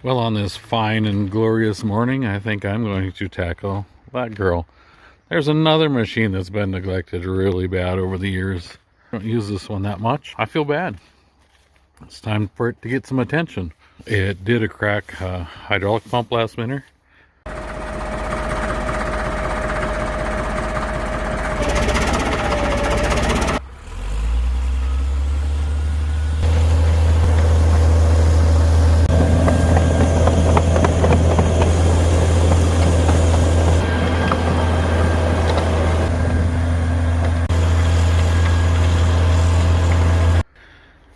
Well, on this fine and glorious morning, I think I'm going to tackle that girl. There's another machine that's been neglected really bad over the years. I don't use this one that much. I feel bad. It's time for it to get some attention. It did a crack hydraulic pump last winter.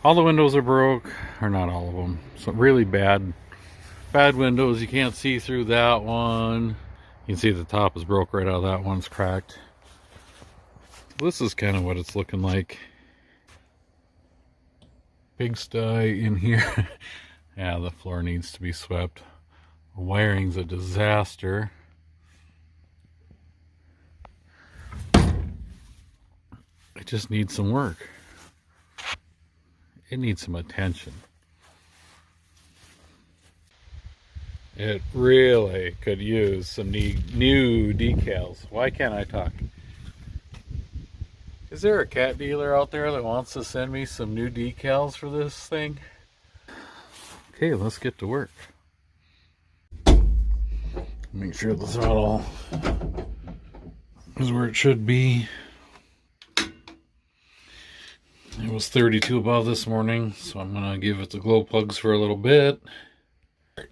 All the windows are broke, or not all of them. Some really bad windows. You can't see through that one. You can see the top is broke right out of that one's cracked. This is kind of what it's looking like. Pigsty in here. Yeah, the floor needs to be swept. The wiring's a disaster. It just needs some work. It needs some attention. It really could use some new decals. Why can't I talk? Is there a cat dealer out there that wants to send me some new decals for this thing? Okay, let's get to work. Make sure the throttle is where it should be. It was 32 above this morning, so I'm going to give it the glow plugs for a little bit. I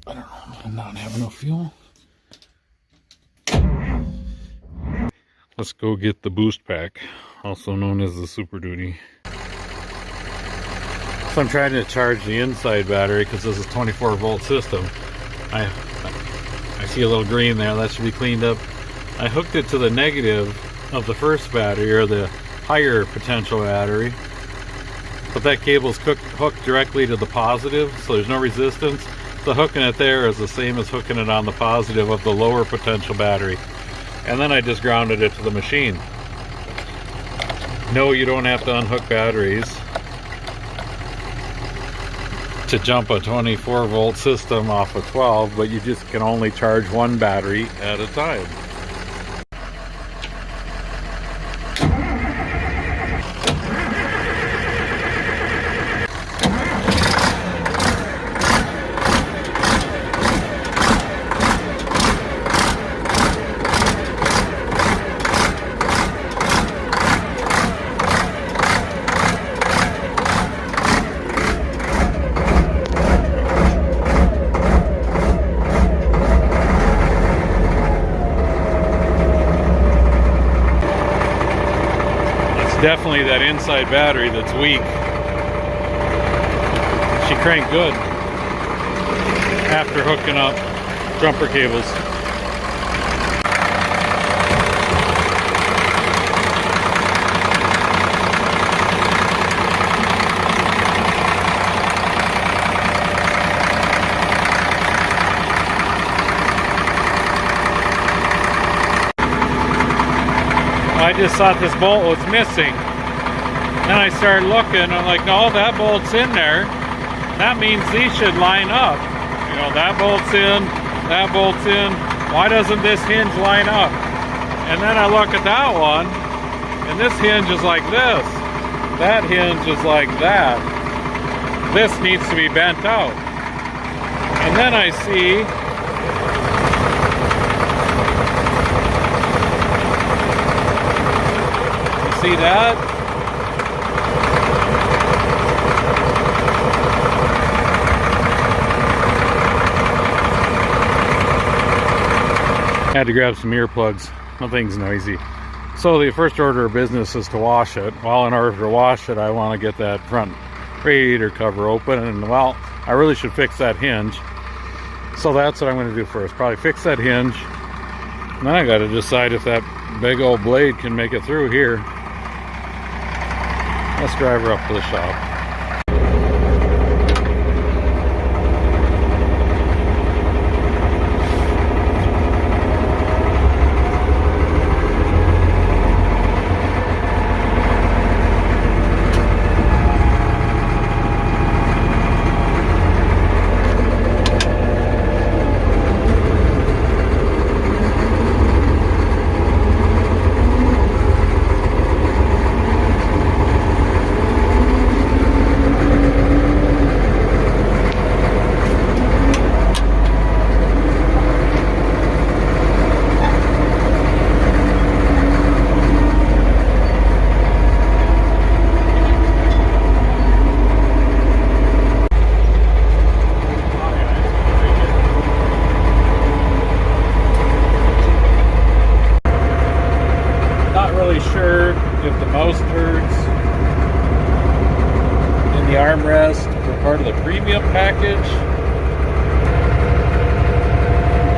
don't know, I'm not having no fuel. Let's go get the boost pack, also known as the Super Duty. So I'm trying to charge the inside battery because this is a 24 volt system. I see a little green there, that should be cleaned up. I hooked it to the negative of the first battery, or the higher potential battery, but that cable's hooked directly to the positive, so there's no resistance. So hooking it there is the same as hooking it on the positive of the lower potential battery. And then I just grounded it to the machine. No, you don't have to unhook batteries to jump a 24 volt system off a 12, but you just can only charge one battery at a time. Definitely that inside battery that's weak. She cranked good after hooking up jumper cables. I just thought this bolt was missing. Then I started looking, I'm like, no, that bolt's in there. That means these should line up. You know, that bolt's in, that bolt's in. Why doesn't this hinge line up? And then I look at that one, and this hinge is like this. That hinge is like that. This needs to be bent out. And then I see see that? I had to grab some earplugs. Nothing's noisy. So the first order of business is to wash it. Well, in order to wash it, I want to get that front radiator cover open, and well, I really should fix that hinge. So that's what I'm going to do first. Probably fix that hinge. And then I got to decide if that big old blade can make it through here. Let's drive her up to the shop. the armrest for part of the premium package.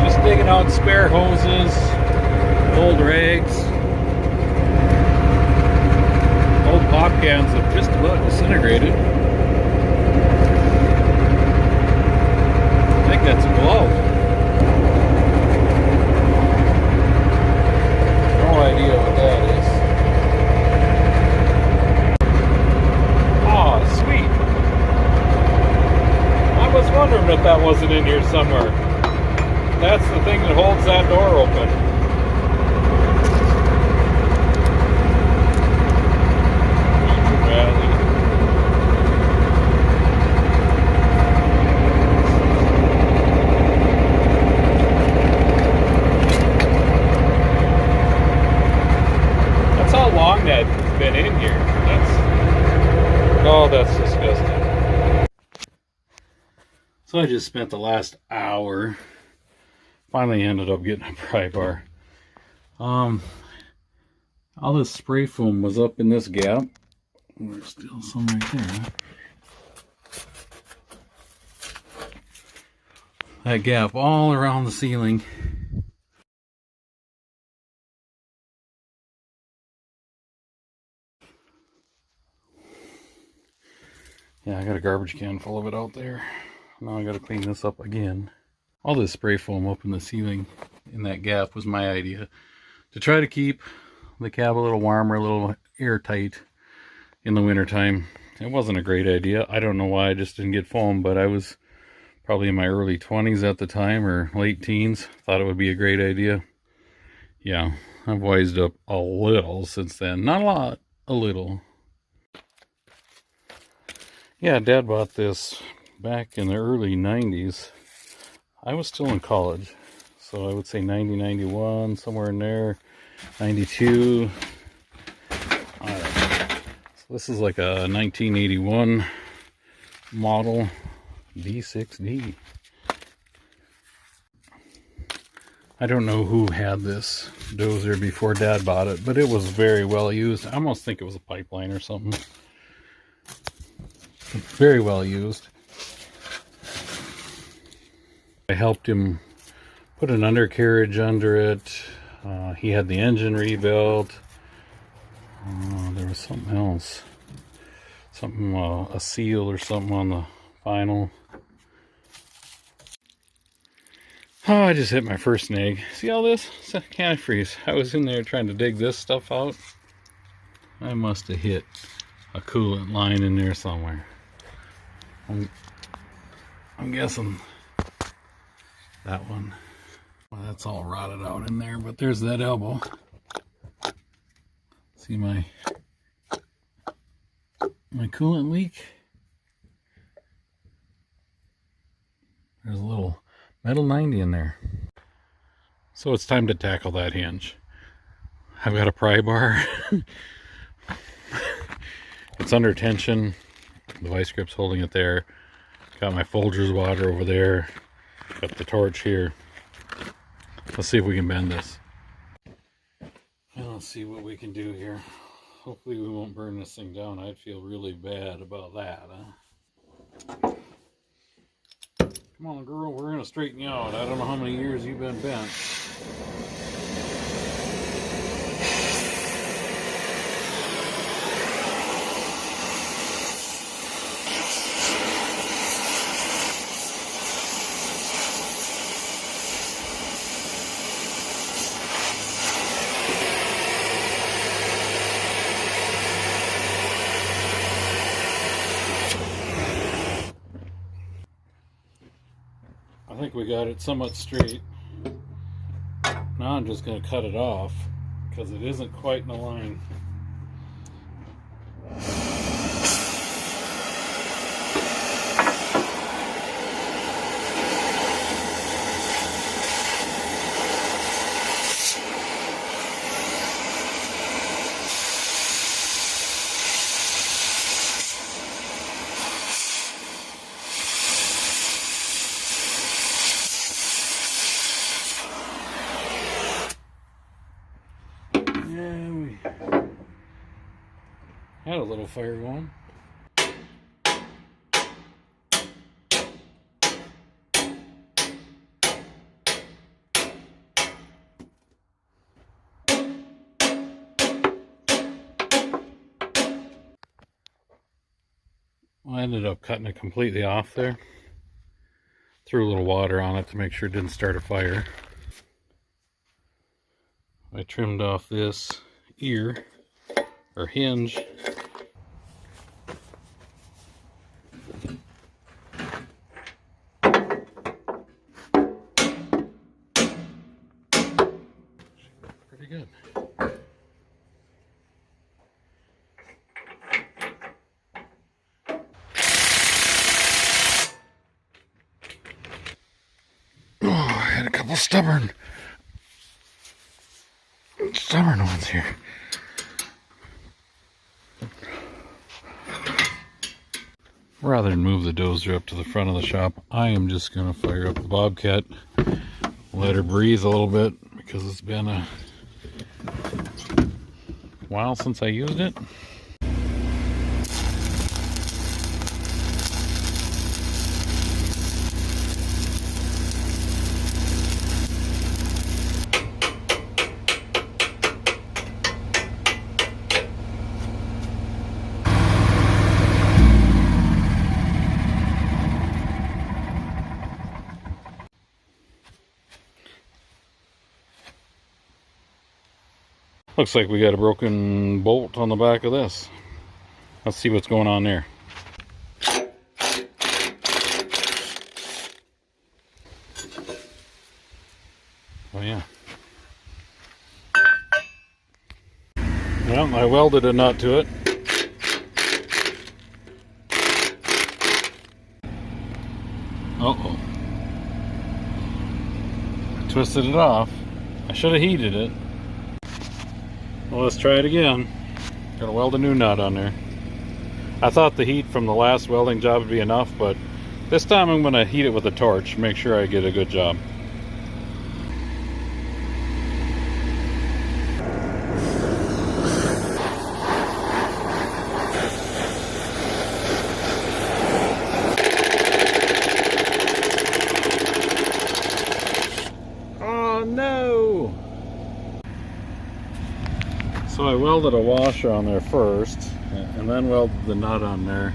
Just digging out spare hoses, old rags, old pop cans that just about disintegrated. I think that's a glove. No idea what that is. Oh, sweet. I was wondering if that wasn't in here somewhere. That's the thing that holds that door open. That's how long that's been in here. Oh, that's disgusting. So I just spent the last hour. Finally ended up getting a pry bar. All this spray foam was up in this gap. There's still some right there. That gap all around the ceiling. Yeah, I got a garbage can full of it out there. Now I got to clean this up again. All this spray foam up in the ceiling in that gap was my idea. To try to keep the cab a little warmer, a little airtight in the wintertime. It wasn't a great idea. I don't know why I just didn't get foam, but I was probably in my early 20s at the time, or late teens. Thought it would be a great idea. Yeah, I've wised up a little since then. Not a lot, a little. Yeah, Dad bought this back in the early 90s. I was still in college, so I would say 90, 91, somewhere in there, 92. All right. So this is like a 1981 model D6D. I don't know who had this dozer before Dad bought it, but it was very well used. I almost think it was a pipeline or something. Very well used. I helped him put an undercarriage under it. He had the engine rebuilt. There was something else. Something, a seal or something on the final. Oh, I just hit my first snag. See all this? It's a antifreeze. I was in there trying to dig this stuff out. I must have hit a coolant line in there somewhere. I'm guessing that one. Well, that's all rotted out in there, but there's that elbow. See my coolant leak? There's a little metal 90 in there. So it's time to tackle that hinge. I've got a pry bar. It's under tension. The vice grip's holding it there. Got my Folgers water over there. Got the torch here. Let's see if we can bend this. And let's see what we can do here. Hopefully we won't burn this thing down. I'd feel really bad about that, huh? Come on, girl, we're gonna straighten you out. I don't know how many years you've been bent. I think we got it somewhat straight. Now I'm just going to cut it off because it isn't quite in a line. Yeah, we had a little fire going. I ended up cutting it completely off there. Threw a little water on it to make sure it didn't start a fire. I trimmed off this ear or hinge. Pretty good. Oh, I had a couple stubborn ones here. Rather than move the dozer up to the front of the shop, I am just going to fire up the Bobcat, let her breathe a little bit because it's been a while since I used it. Looks like we got a broken bolt on the back of this. Let's see what's going on there. Oh yeah. Well, I welded a nut to it. Uh-oh. Twisted it off. I should have heated it. Well, let's try it again. Gotta weld a new nut on there. I thought the heat from the last welding job would be enough, but this time I'm gonna heat it with a torch, make sure I get a good job. Oh no! So I welded a washer on there first, and then welded the nut on there.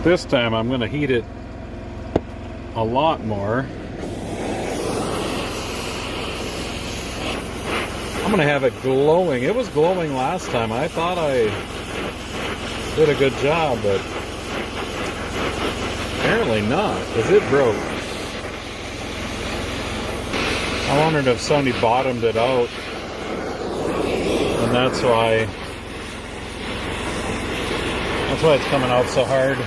This time I'm going to heat it a lot more. I'm going to have it glowing. It was glowing last time. I thought I did a good job, but apparently not, because it broke. I wondered if somebody bottomed it out. And that's why it's coming out so hard.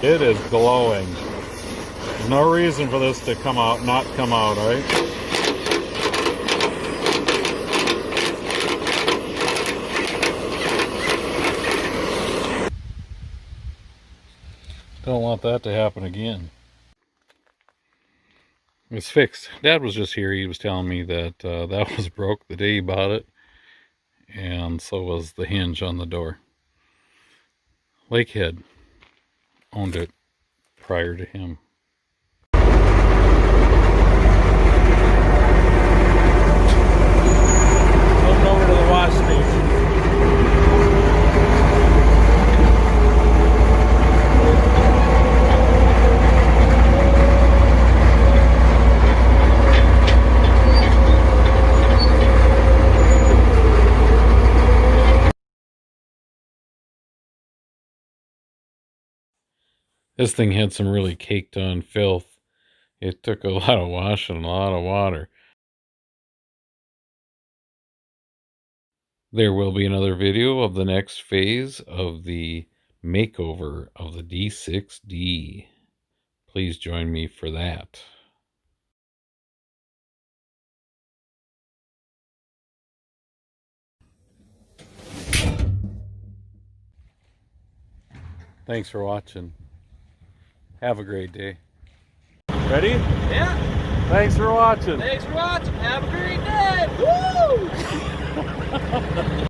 It is glowing. There's no reason for this to not come out, right? Don't want that to happen again. It's fixed. Dad was just here. He was telling me that that was broke the day he bought it. And so was the hinge on the door. Lakehead owned it prior to him. Moving over to the wash station. This thing had some really caked on filth. It took a lot of washing and a lot of water. There will be another video of the next phase of the makeover of the D6D. Please join me for that. Thanks for watching. Have a great day. Ready? Yeah. Thanks for watching. Thanks for watching. Have a great day. Woo!